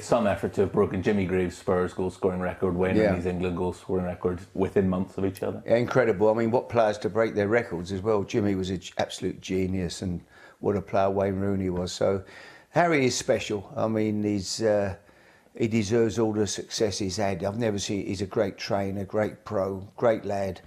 Some effort to have broken Jimmy Greaves' Spurs goal-scoring record, Wayne Rooney's England goal-scoring record within months of each other. Yeah, incredible. I mean, what players to break their records as well. Jimmy was an absolute genius, and what a player Wayne Rooney was. So Harry is special. I mean, he deserves all the success he's had. I've never seen. He's a great trainer, great pro, great lad,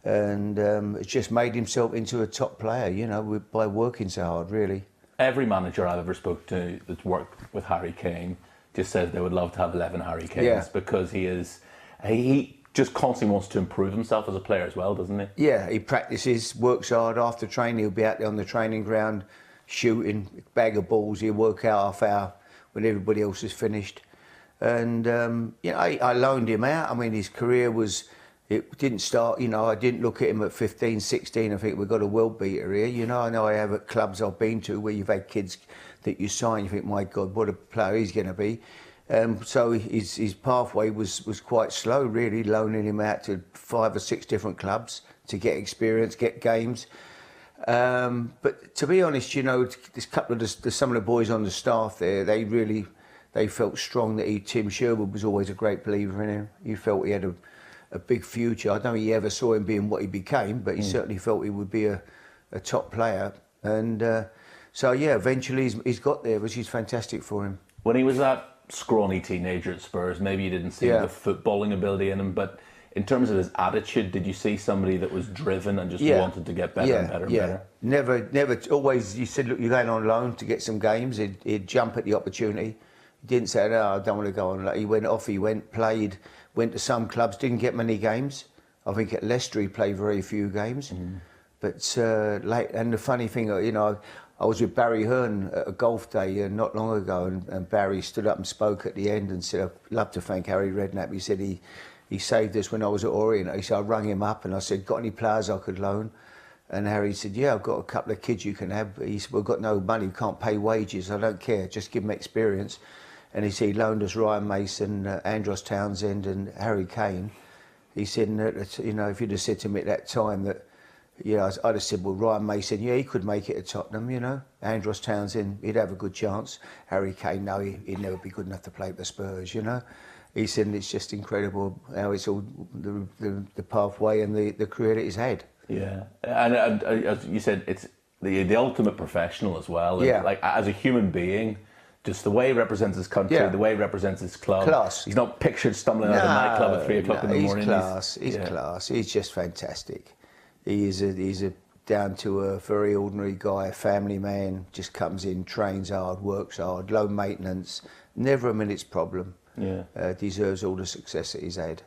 and it's just made himself into a top player. You know, by working so hard, really. Every manager I've ever spoke to that's worked with Harry Kane just says they would love to have 11 Harry Kanes because he just constantly wants to improve himself as a player as well, doesn't he? Yeah, he practices, works hard. After training, he'll be out there on the training ground shooting, bag of balls. He'll work out half hour when everybody else is finished. And, you know, I loaned him out. I mean, his career it didn't start, you know, I didn't look at him at 15, 16. I think we've got a world beater here. You know I have at clubs I've been to where you've had kids that you sign, you think, my God, what a player he's going to be. So his pathway was quite slow, really, loaning him out to 5 or 6 different clubs to get experience, get games. But to be honest, you know, this couple of some of the boys on the staff there, they felt strong that Tim Sherwood was always a great believer in him. He felt he had a big future. I don't think he ever saw him being what he became, but he certainly felt he would be a top player. And so, yeah, eventually he's got there, which is fantastic for him. When he was that scrawny teenager at Spurs, maybe you didn't see the footballing ability in him, but in terms of his attitude, did you see somebody that was driven and just wanted to get better and better and better? Never, always, you said, look, you're going on loan to get some games. He'd jump at the opportunity. He didn't say, no, I don't want to go on. He went off, he played, went to some clubs, didn't get many games. I think at Leicester he played very few games. But and the funny thing, you know, I was with Barry Hearn at a golf day not long ago, and Barry stood up and spoke at the end and said, I'd love to thank Harry Redknapp. He said he saved us when I was at Orient. He said, I rang him up and I said, got any players I could loan? And Harry said, yeah, I've got a couple of kids you can have. He said, we've got no money, we can't pay wages, I don't care, just give them experience. And he said he loaned us Ryan Mason, Andros Townsend and Harry Kane. He said, you know, if you'd have said to me at that time that, you know, I'd have said, well, Ryan Mason, yeah, he could make it at Tottenham, you know. Andros Townsend, he'd have a good chance. Harry Kane, no, he'd never be good enough to play for Spurs, you know. He said it's just incredible how it's all the pathway and the career that he's had. Yeah, and as you said, it's the ultimate professional as well. Yeah. And like as a human being, just the way he represents his country, the way he represents his club. Class. He's not pictured stumbling out of a nightclub at 3 o'clock in the morning. He's class. He's just fantastic. He's a down-to-earth, very ordinary guy, a family man, just comes in, trains hard, works hard, low maintenance, never a minute's problem. Yeah. Deserves all the success that he's had.